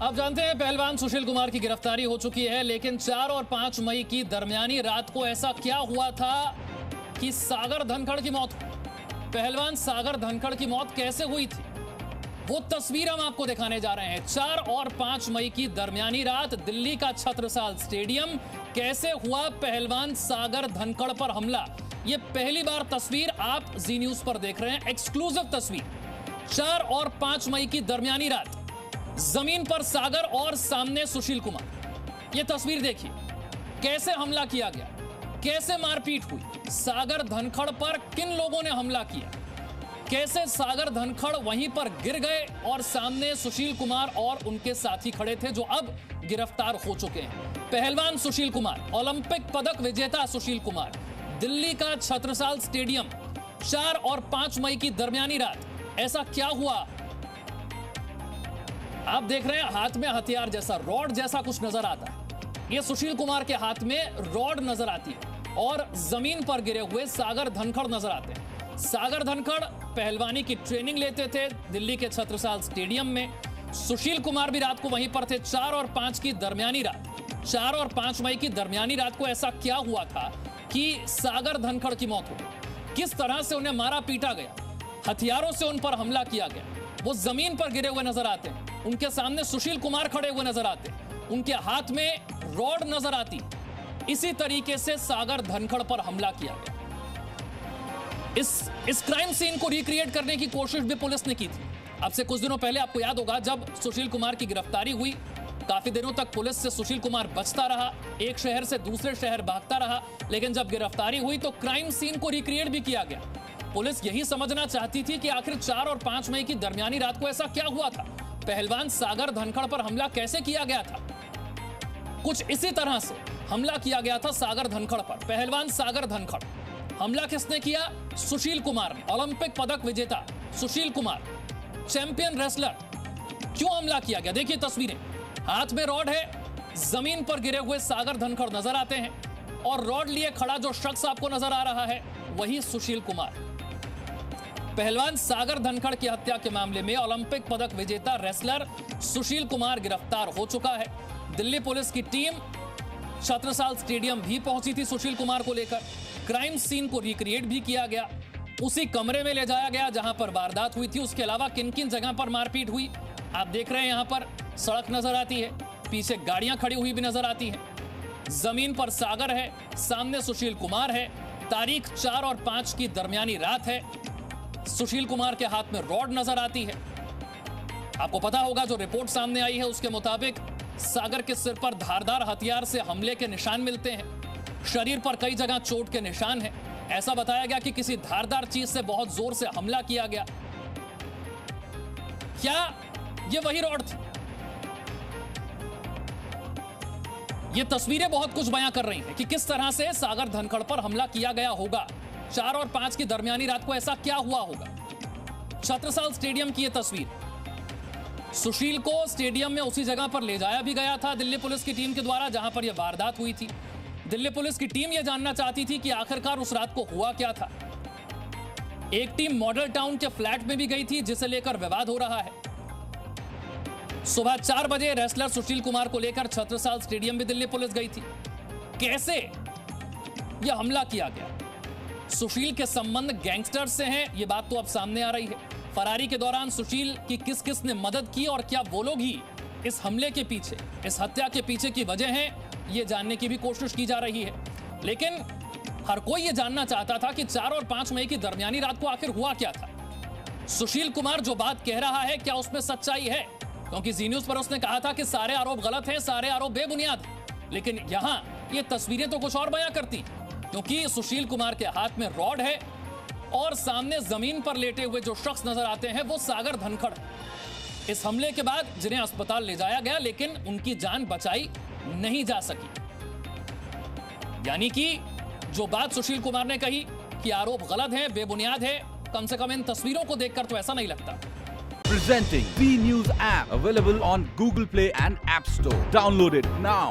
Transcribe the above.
आप जानते हैं पहलवान सुशील कुमार की गिरफ्तारी हो चुकी है, लेकिन 4 और 5 मई की दरमियानी रात को ऐसा क्या हुआ था कि सागर धनखड़ की मौत हुई। पहलवान सागर धनखड़ की मौत कैसे हुई थी, वो तस्वीर हम आपको दिखाने जा रहे हैं। 4 और 5 मई की दरमियानी रात दिल्ली का छत्रसाल स्टेडियम, कैसे हुआ पहलवान सागर धनखड़ पर हमला। ये पहली बार तस्वीर आप जी न्यूज पर देख रहे हैं, एक्सक्लूसिव तस्वीर। 4 और 5 मई की दरमियानी रात, जमीन पर सागर और सामने सुशील कुमार। ये तस्वीर देखिए, कैसे हमला किया गया, कैसे मारपीट हुई, सागर धनखड़ पर किन लोगों ने हमला किया, कैसे सागर धनखड़ वहीं पर गिर गए और सामने सुशील कुमार और उनके साथी खड़े थे जो अब गिरफ्तार हो चुके हैं। पहलवान सुशील कुमार, ओलंपिक पदक विजेता सुशील कुमार, दिल्ली का छत्रसाल स्टेडियम, 4 और 5 मई की दरमियानी रात, ऐसा क्या हुआ। आप देख रहे हैं हाथ में हथियार जैसा, रॉड जैसा कुछ नजर आता है। ये सुशील कुमार के हाथ में रॉड नजर आती है और जमीन पर गिरे हुए सागर धनखड़ नजर आते हैं। सागर धनखड़ पहलवानी की ट्रेनिंग लेते थे दिल्ली के छत्रसाल स्टेडियम में। सुशील कुमार भी रात को वहीं पर थे। 4 और 5 की दरमियानी रात, 4 और 5 मई की दरमियानी रात को ऐसा क्या हुआ था कि सागर धनखड़ की मौत हो गई। किस तरह से उन्हें मारा पीटा गया, हथियारों से उन पर हमला किया गया। वो जमीन पर गिरे हुए नजर आते हैं, उनके सामने सुशील कुमार खड़े हुए नजर आते हैं, उनके हाथ में रॉड नजर आती। इसी तरीके से सागर धनखड़ पर हमला किया गया। इस क्राइम सीन को रिक्रिएट करने की कोशिश भी पुलिस ने की थी। अब से कुछ दिनों पहले आपको याद होगा, जब सुशील कुमार की गिरफ्तारी हुई, काफी दिनों तक पुलिस से सुशील कुमार बचता रहा, एक शहर से दूसरे शहर भागता रहा। लेकिन जब गिरफ्तारी हुई तो क्राइम सीन को रिक्रिएट भी किया गया। पुलिस यही समझना चाहती थी कि आखिर 4 और 5 मई की दरमियानी रात को ऐसा क्या हुआ था, पहलवान सागर धनखड़ पर हमला कैसे किया गया था। कुछ इसी तरह से हमला किया गया था सागर धनखड़ पर। पहलवान सागर धनखड़, हमला किसने किया? सुशील कुमार ने। ओलंपिक पदक विजेता सुशील कुमार, चैंपियन रेसलर। क्यों हमला किया गया, देखिए तस्वीरें। हाथ में रॉड है, जमीन पर गिरे हुए सागर धनखड़ नजर आते हैं और रॉड लिए खड़ा जो शख्स आपको नजर आ रहा है वही सुशील कुमार। पहलवान सागर धनखड़ की हत्या के मामले में ओलंपिक पदक विजेता रेसलर सुशील कुमार गिरफ्तार हो चुका है। दिल्ली पुलिस की टीम छत्रसाल स्टेडियम भी पहुंची थी सुशील कुमार को लेकर। क्राइम सीन को रिक्रिएट भी किया गया, उसी कमरे में ले जाया गया जहां पर वारदात हुई थी। उसके अलावा किन किन जगह पर मारपीट हुई आप देख रहे हैं। यहां पर सड़क नजर आती है, पीछे गाड़ियां खड़ी हुई भी नजर आती हैं। जमीन पर सागर है, सामने सुशील कुमार है। तारीख 4 और 5 की दरमियानी रात है। सुशील कुमार के हाथ में रॉड नजर आती है। आपको पता होगा, जो रिपोर्ट सामने आई है उसके मुताबिक सागर के सिर पर धारदार हथियार से हमले के निशान मिलते हैं। शरीर पर कई जगह चोट के निशान हैं। ऐसा बताया गया कि किसी धारदार चीज से बहुत जोर से हमला किया गया। क्या ये वही रॉड थी? ये तस्वीरें बहुत कुछ बयां कर रही हैं कि किस तरह से सागर धनखड़ पर हमला किया गया होगा। 4 और 5 की दरमियानी रात को ऐसा क्या हुआ होगा। छत्रसाल स्टेडियम की यह तस्वीर, सुशील को स्टेडियम में उसी जगह पर ले जाया भी गया था दिल्ली पुलिस की टीम के द्वारा जहां पर यह वारदात हुई थी। दिल्ली पुलिस की टीम यह जानना चाहती थी कि आखिरकार उस रात को हुआ क्या था। एक टीम मॉडल टाउन के फ्लैट में भी गई थी जिसे लेकर विवाद हो रहा है। सुबह 4 बजे रेसलर सुशील कुमार को लेकर छत्रसाल स्टेडियम भी दिल्ली पुलिस गई थी। कैसे यह हमला किया गया? सुशील के संबंध गैंगस्टर से हैं, यह बात तो अब सामने आ रही है। फरारी के दौरान सुशील की किस किस ने मदद की और क्या वो लोग ही इस हमले के पीछे, इस हत्या के पीछे की वजह है, ये जानने की भी कोशिश की जा रही है। लेकिन हर कोई ये जानना चाहता था कि 4 और 5 मई की दरमियानी रात को आखिर हुआ क्या था। सुशील कुमार जो बात कह रहा है, क्या उसमें सच्चाई है? क्योंकि जी न्यूज पर उसने कहा था कि सारे आरोप गलत हैं, सारे आरोप बेबुनियाद हैं। लेकिन यहां ये तस्वीरें तो कुछ और बयां करती, क्योंकि सुशील कुमार के हाथ में रॉड है और सामने जमीन पर लेटे हुए जो शख्स नजर आते हैं वो सागर धनखड़। इस हमले के बाद जिन्हें अस्पताल ले जाया गया, लेकिन उनकी जान बचाई नहीं जा सकी। यानी कि जो बात सुशील कुमार ने कही कि आरोप गलत है, बेबुनियाद है, कम से कम इन तस्वीरों को देखकर तो ऐसा नहीं लगता। Presenting B News app, available on Google Play and App Store. Download it now.